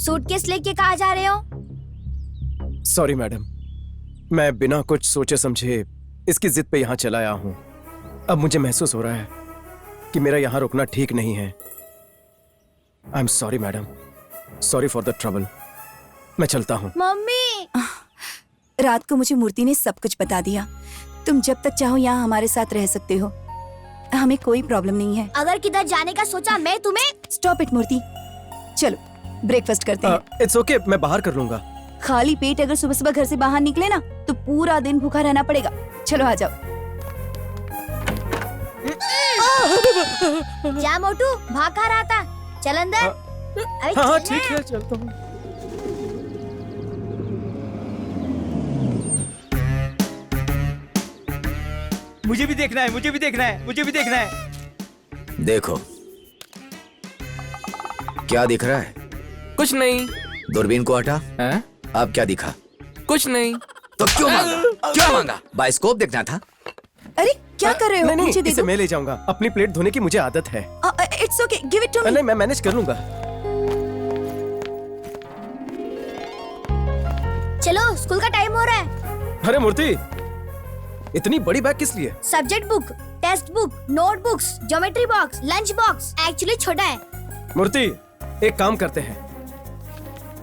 Suitcase लेके कहाँ जा रहे हो? सॉरी मैडम, मैं बिना कुछ सोचे समझे इसकी जिद पे यहाँ चला आया हूँ। अब मुझे महसूस हो रहा है कि मेरा यहाँ रुकना ठीक नहीं है। I am sorry madam, sorry for the trouble. मैं चलता हूँ। मम्मी, रात को मुझे मूर्ति ने सब कुछ बता दिया। तुम जब तक चाहो यहाँ हमारे साथ रह सकते हो, हमें कोई प्रॉब्लम नहीं है। अगर किधर जाने का सोचा मैं तुम्हें। स्टॉप इट मूर्ति, चलो ब्रेकफास्ट करते हैं। इट्स ओके, मैं बाहर कर लूंगा। खाली पेट अगर सुबह सुबह घर से बाहर निकले ना तो पूरा दिन भूखा रहना पड़ेगा। चलो आ जाओ। जा मोटू, भाग कहाँ रहा था? चल अंदर। अरे हाँ चल ठीक ना। है, चलता हूँ। मुझे भी देखना है, मुझे भी देखना है, मुझे भी देखना है। देखो क्या दिख रहा है? कुछ नहीं। दूरबीन को हटा। हैं? अब क्या दिखा? कुछ नहीं। तो क्यों मांगा? क्यों मांगा? बाइस्कोप देखना था। अरे क्या कर रहे हो? नहीं नहीं, मुझे दे इसे दो। मैं ले जाऊंगा। अपनी प्लेट धोने की मुझे आदत है। It's okay, give it to me. नहीं, मैं मैनेज कर लूंगा। चलो, स्कूल का टाइम हो रहा है। अरे मूर्ति, इतनी बड़ी बैग किस लिए? Subject book, text book, notebooks, geometry box, lunch box. Actually छोटा है। मूर्ति, एक काम करते हैं,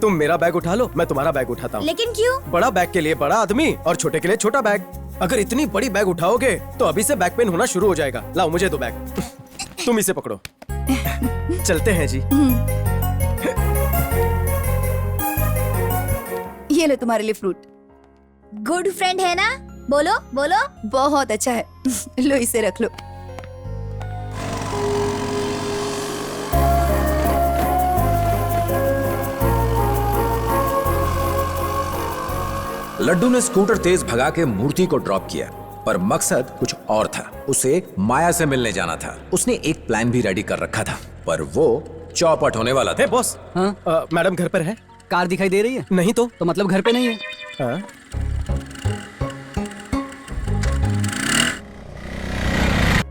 तुम मेरा बैग उठा लो, मैं तुम्हारा बैग उठाता हूँ। लेकिन क्यों? बड़ा बैग के लिए बड़ा आदमी और छोटे के लिए छोटा बैग। अगर इतनी बड़ी बैग उठाओगे तो अभी से बैक पेन होना शुरू हो जाएगा। लाओ मुझे दो बैग। तुम इसे पकड़ो। चलते हैं जी। ये लो तुम्हारे लिए फ्रूट। गुड फ्रेंड है ना? बोलो बोलो। बहुत अच्छा है। लो इसे रख लो। लड्डू ने स्कूटर तेज भगा के मूर्ति को ड्रॉप किया, पर मकसद कुछ और था। उसे माया से मिलने जाना था। उसने एक प्लान भी रेडी कर रखा था, पर वो चौपट होने वाला था। हे बॉस, हाँ? मैडम घर पर है? कार दिखाई दे रही है? नहीं तो? तो मतलब घर पे नहीं है। हाँ?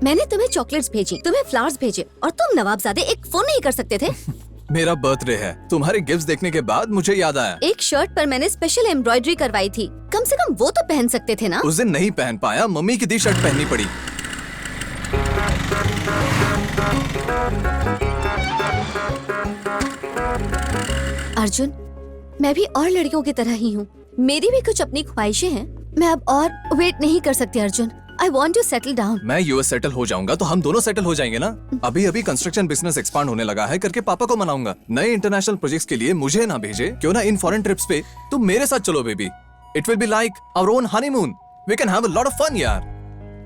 मैंने तुम्हें चॉकलेट्स भेजी, तुम्हें फ्लावर्स भेजे, और तुम नवाबजादे एक फोन नहीं कर सकते थे? मेरा बर्थडे है। तुम्हारे गिफ्ट्स देखने के बाद मुझे याद आया। एक शर्ट पर मैंने स्पेशल एम्ब्रॉयडरी करवाई थी, कम से कम वो तो पहन सकते थे ना? उस दिन नहीं पहन पाया, मम्मी की दी शर्ट पहननी पड़ी। अर्जुन, मैं भी और लड़कियों की तरह ही हूँ। मेरी भी कुछ अपनी ख्वाहिशें हैं। मैं अब और वेट नहीं कर सकती Arjun. I want to settle down. मैं यूएस सेटल हो जाऊंगा तो हम दोनों सेटल हो जाएंगे ना। अभी अभी कंस्ट्रक्शन बिजनेस एक्सपांड होने लगा है करके पापा को मनाऊंगा। नए इंटरनेशनल प्रोजेक्ट्स के लिए मुझे ना भेजे, क्यों ना इन फॉरेन ट्रिप्स पे तुम मेरे साथ चलो baby. It will be like our own honeymoon. We can have a lot of fun यार।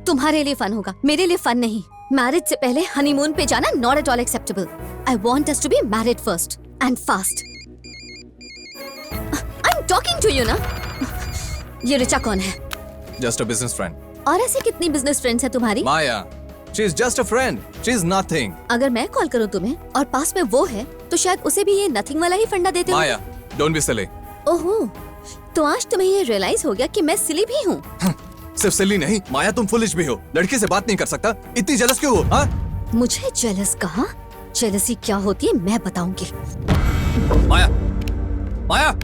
तुम्हारे लिए फन होगा, मेरे लिए फन नहीं। मैरिज से पहले हनीमून पे जाना not at all acceptable. I want us to be married first and fast. I'm talking to you ना। ये ऋचा कौन है? Just a business friend. और ऐसे कितनी बिजनेस फ्रेंड्स हैं तुम्हारी? Maya, she is just a friend, she is nothing. अगर मैं कॉल करूं तुम्हें और पास में वो है तो शायद उसे भी ये नथिंग वाला ही फंडा देते हो। माया, डोंट बी सिली। ओहो, तो आज तुम्हें ये रियलाइज हो गया कि मैं सिली भी हूँ। सिर्फ सिली नहीं माया, तुम फुलिश भी हो। लड़की से बात नहीं कर सकता, इतनी जेलस क्यों हो? हाँ? मुझे जेलस कहा? जेलसी क्या होती है मैं बताऊंगी। माया, माया।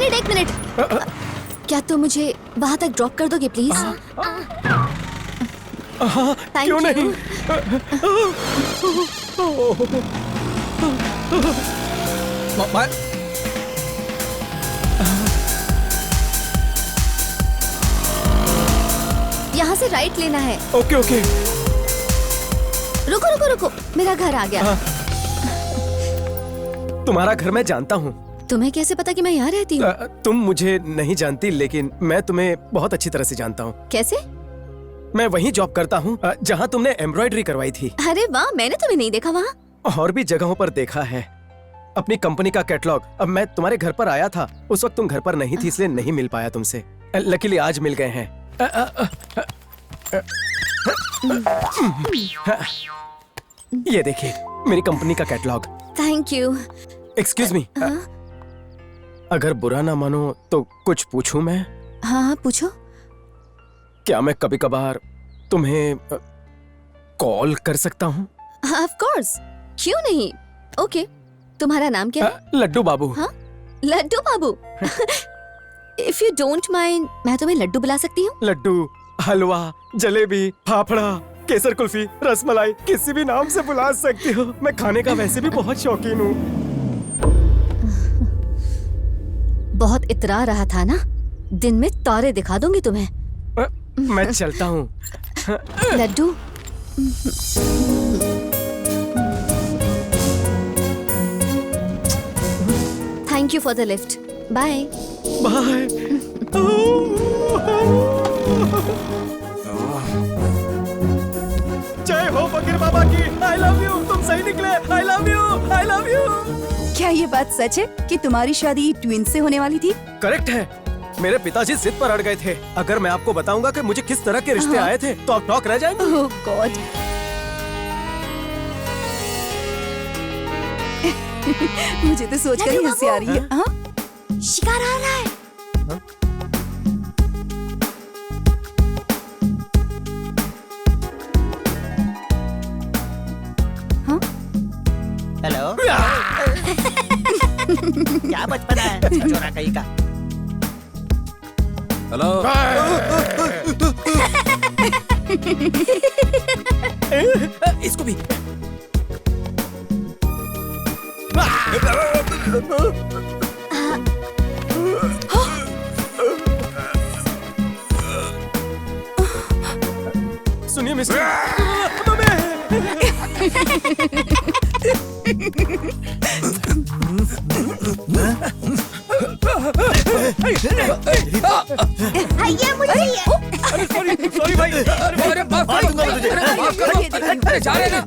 एक मिनट। क्या तुम मुझे वहाँ तक ड्रॉप कर दोगे प्लीज? Thank क्यों you. नहीं? माया, यहाँ से राइट लेना है। Okay okay. रुको रुको रुको, मेरा घर आ गया। तुम्हारा घर मैं जानता हूँ। तुम्हें कैसे पता कि मैं यहाँ रहती हूँ? तुम मुझे नहीं जानती, लेकिन मैं तुम्हें बहुत अच्छी तरह से जानता हूँ। कैसे? मैं वहीं जॉब करता हूँ जहाँ तुमने एम्ब्रॉयडरी करवाई थी। अरे वाह, मैंने तुम्हें नहीं देखा वहाँ। और भी जगहों पर देखा है। अपनी कंपनी का कैटलॉग। अब मैं तुम्हारे घर पर आया था, उस वक्त तुम घर पर नहीं थी, इसलिए नहीं मिल पाया तुमसे। लकीली आज मिल गए हैं। ये देखिए मेरी कंपनी का catalogue. Thank you. Excuse me, अगर बुरा ना मानो तो कुछ पूछूं मैं? हाँ हाँ पूछो। क्या मैं कभी कभार तुम्हें कॉल कर सकता हूँ? ऑफ कोर्स, क्यों नहीं। ओके, तुम्हारा नाम क्या है? लड्डू बाबू। हाँ, लड्डू बाबू। इफ यू डोंट माइंड, मैं तुम्हें लड्डू बुला सकती हूँ। लड्डू, हलवा, जलेबी, फाफड़ा, केसर कुल्फी, रसमलाई, किसी भी नाम से बुला सकती हो। मैं खाने का वैसे भी बहुत शौकीन हूँ। बहुत इतरा रहा था ना, दिन में तारे दिखा दूंगी तुम्हें। मैं चलता हूँ। Laddu, thank you for the lift. Bye bye. जय हो फकीर बाबा की। I love you. तुम सही निकले। I love you, I love you. क्या ये बात सच है कि तुम्हारी शादी ट्विन से होने वाली थी? करेक्ट है। मेरे पिताजी जिद पर अड़ गए थे। अगर मैं आपको बताऊंगा कि मुझे किस तरह के रिश्ते आए थे तो आप टॉक रह जाएंगे। ओह गॉड। मुझे तो सोचकर ही हंसी आ रही है। हाँ? शिकार आ रहा है। हेलो। क्या बचपन है छोरा कहीं का। हेलो। इसको भी। सुनिए मिस्टर। भैया मुझे चाहिए। सॉरी भाई। अरे माफ कर दूंगा मैं तुझे, माफ करो। अरे जा रहे ना।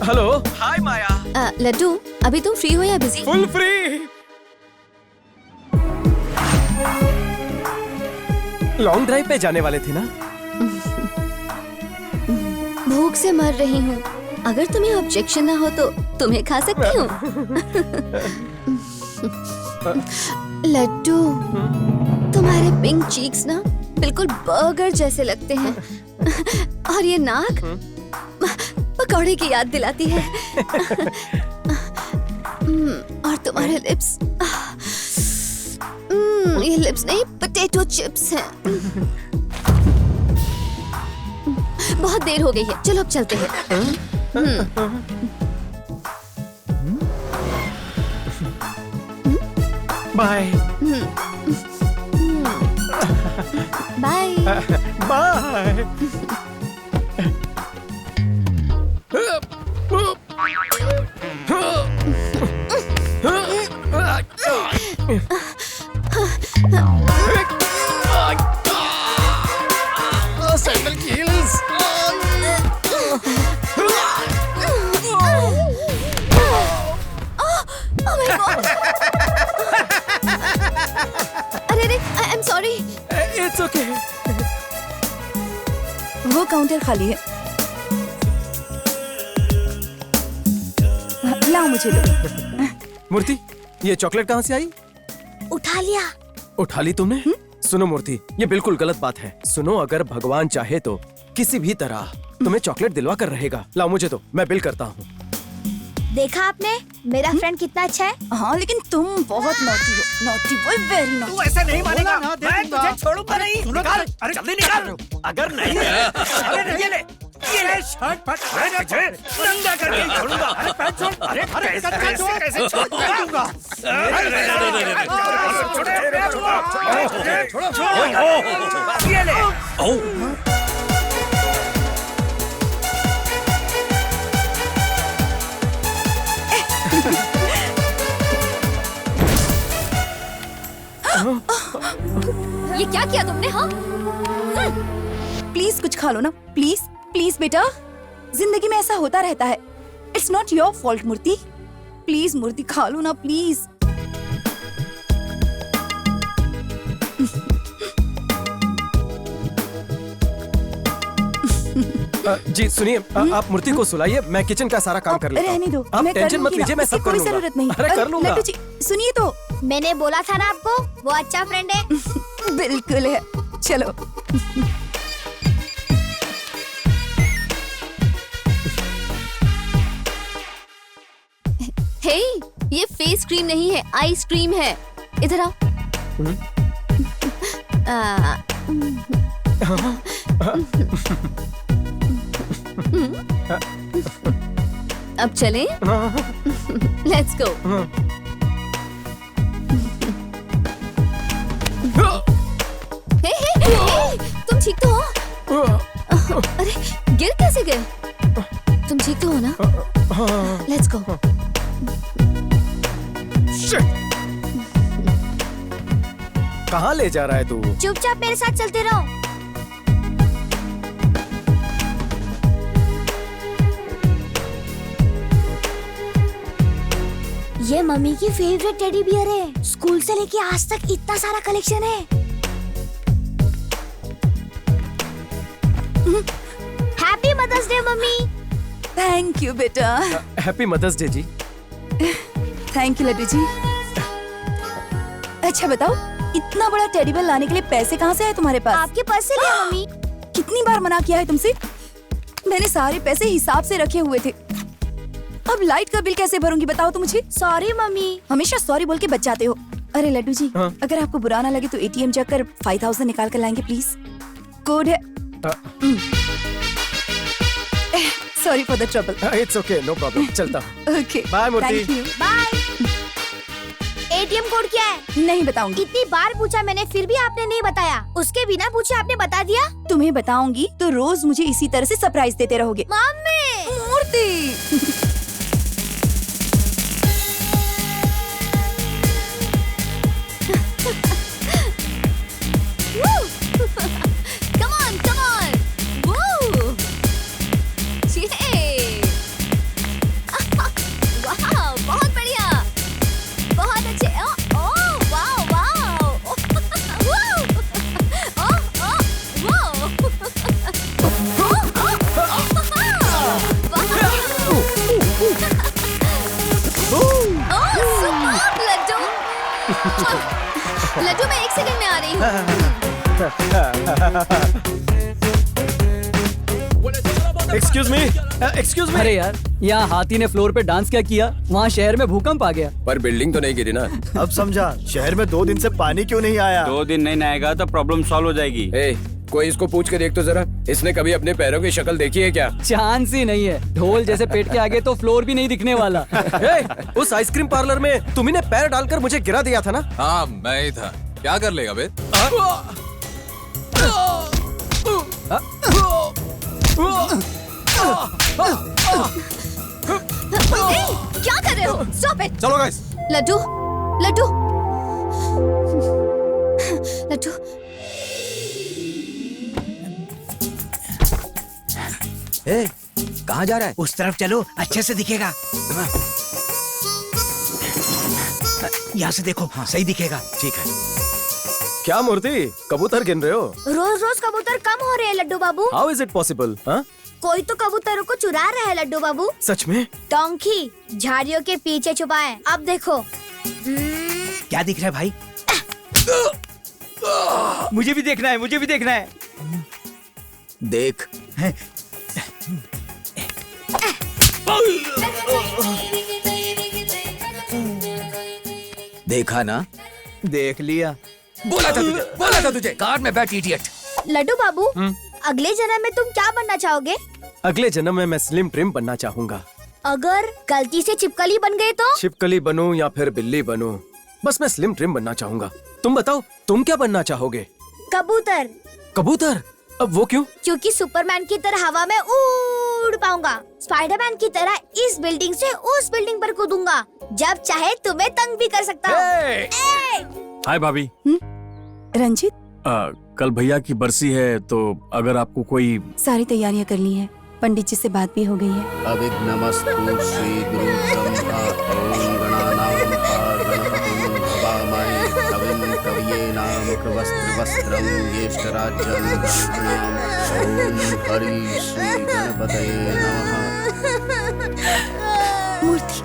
हेलो। हाय माया। लड्डू, अभी तुम फ्री हो या busy? Full free. Long drive पे जाने वाले थे ना? भूख से मर रही हूँ। अगर तुम्हें ऑब्जेक्शन ना हो तो तुम्हें खा सकती हूँ। लड्डू, तुम्हारे पिंक चीक्स ना बिल्कुल बर्गर जैसे लगते हैं। और ये नाक पकौड़े की याद दिलाती है। और तुम्हारे लिप्स, ये लिप्स नहीं पोटैटो चिप्स हैं। बहुत देर हो गई है, चलो अब चलते हैं। बाय। बाय। बाय। सैंडल की हील्स। अरे I am sorry. It's okay. वो काउंटर खाली है। लाओ मुझे लो। मूर्ति, ये चॉकलेट कहाँ से आई? उठा लिया। उठा ली तुमने? सुनो मूर्ति, ये बिल्कुल गलत बात है। सुनो, अगर भगवान चाहे तो किसी भी तरह तुम्हें चॉकलेट दिलवा कर रहेगा। लाओ मुझे तो, मैं बिल करता हूँ। देखा आपने मेरा फ्रेंड कितना अच्छा है। हाँ लेकिन तुम बहुत नॉटी हो। Naughty boy, very naughty. तू ऐसे नहीं मानेगा। मैं तुझे छोड़ूंगा नहीं। निकाल, अरे जल्दी निकाल। अगर नहीं, अरे ये ले शर्ट फट, मैं तुझे नंगा करके छोड़ूंगा। अरे पैंट छोड़। अरे कैसे छोड़ दूंगा। छोड़ो, ये ले। ये क्या किया तुमने? हाँ, प्लीज कुछ खा लो ना, प्लीज प्लीज बेटा। जिंदगी में ऐसा होता रहता है। It's not your fault Murti. Please Murti खा लो ना प्लीज। जी सुनिए, आप मूर्ति को सुलाइए, मैं किचन का सारा काम कर लेता हूँ। रहने दो, आप मैं कर टेंशन मत लूंगी ना, लीजिए, मैं इसकी सब कर कोई लूंगा। जरूरत नहीं। अरे कर लूंगा। लड्डू जी सुनिए तो। मैंने बोला था ना आपको, वो अच्छा फ्रेंड है। बिल्कुल है, चलो। हे, ये फेस क्रीम नहीं है, आइस क्रीम है। इधर आओ। अब चलें? Let's go. हे, तुम ठीक तो हो? अरे गिर कैसे गए? तुम ठीक तो हो ना? Let's go. कहाँ ले जा रहा है तू? चुपचाप मेरे साथ चलते रहो। ये मम्मी की फेवरेट टेडी बियर है। स्कूल से लेके आज तक इतना सारा कलेक्शन है। Happy mother's day mummy. Thank you बेटा। हैप्पी मदर्स डे जी। Thank you Laddu ji. अच्छा बताओ, इतना बड़ा टेडी बेयर लाने के लिए पैसे कहाँ से आए तुम्हारे पास? आपके पर्स से लिया मम्मी। कितनी बार मना किया है तुमसे? मैंने सारे पैसे हिसाब से रखे हुए थे। अब लाइट का बिल कैसे भरूंगी बताओ तो मुझे। Sorry mummy. हमेशा सॉरी बोल के बच जाते हो। अरे लड्डू जी, हाँ? अगर आपको बुरा ना लगे तो एटीएम जाकर 5000 निकाल कर लाएंगे प्लीज। कोड है। Sorry for the trouble. It's okay, no problem. चलता हूँ। Okay bye Murthy. Thank you. Bye. ATM code क्या है? नहीं बताऊंगी। इतनी बार पूछा मैंने, फिर भी आपने नहीं बताया। उसके बिना पूछे आपने बता दिया। तुम्हें बताऊंगी तो रोज मुझे इसी तरह से सरप्राइज देते रहोगे। Mummy. Murthy. Come on, come on. Woo! Yay! वाह, बहुत बढ़िया, बहुत अच्छे। ओह, वाह, वाह। लड्डू, मैं 1 सेकंड में आ रही हूँ। Excuse me. अरे यार, यहाँ हाथी ने फ्लोर पे डांस क्या किया, वहाँ शहर में भूकंप आ गया। पर बिल्डिंग तो नहीं गिरी ना। अब समझा शहर में 2 दिन से पानी क्यों नहीं आया। 2 दिन नहीं आएगा तो प्रॉब्लम सॉल्व हो जाएगी। कोई इसको पूछ के देख तो जरा, इसने कभी अपने पैरों की शक्ल देखी है क्या? चांस ही नहीं है। ढोल जैसे पेट के आगे तो फ्लोर भी नहीं दिखने वाला। उस आइसक्रीम पार्लर में तुम्ही ने पैर डालकर मुझे गिरा दिया था ना? हाँ मैं ही था। क्या कर लेगा बे? क्या कर रहे हो? Stop it! चलो गाइस। लड्डू, लड्डू, लड्डू। कहाँ जा रहा है? उस तरफ चलो, अच्छे से दिखेगा। यहाँ से देखो, सही दिखेगा। ठीक है। क्या मूर्ति, कबूतर गिन रहे हो? रोज रोज कबूतर कम हो रहे हैं लड्डू बाबू। How is it possible? कोई तो कबूतरों को चुरा रहा है लड्डू बाबू। सच में? डोंकी झाड़ियों के पीछे छुपा है। अब देखो। क्या दिख रहा है भाई? मुझे भी देखना है, मुझे भी देखना है। देख। देखा ना? देख लिया। बोला था तुझे। कार में बैठ इडियट। लड्डू बाबू, अगले जन्म में तुम क्या बनना चाहोगे? अगले जन्म में मैं स्लिम ट्रिम बनना चाहूंगा। अगर गलती से छिपकली बन गए तो? छिपकली बनूं या फिर बिल्ली बनूं, बस मैं स्लिम ट्रिम बनना चाहूंगा। तुम बताओ, तुम क्या बनना चाहोगे? कबूतर। कबूतर? अब वो क्यों? क्योंकि सुपरमैन की तरह हवा में उड़ पाऊंगा। स्पाइडरमैन की तरह इस बिल्डिंग से उस बिल्डिंग पर कूदूंगा। जब चाहे तुम्हें तंग भी कर सकता हूँ। हाय भाभी। रंजित, कल भैया की बरसी है, तो अगर आपको कोई। सारी तैयारियां कर ली हैं। पंडित जी से बात भी हो गई है। अभिघ्नमस्तु श्री गुरु ब्रह्मा ओम गणानां त्वा गणपतिं भवामहे कविं नामकवस्त्रवस्त्रं ज्येष्ठराज्यं ब्रह्मणाम् ॐ हरि श्री गणपतये नमः। मूर्ति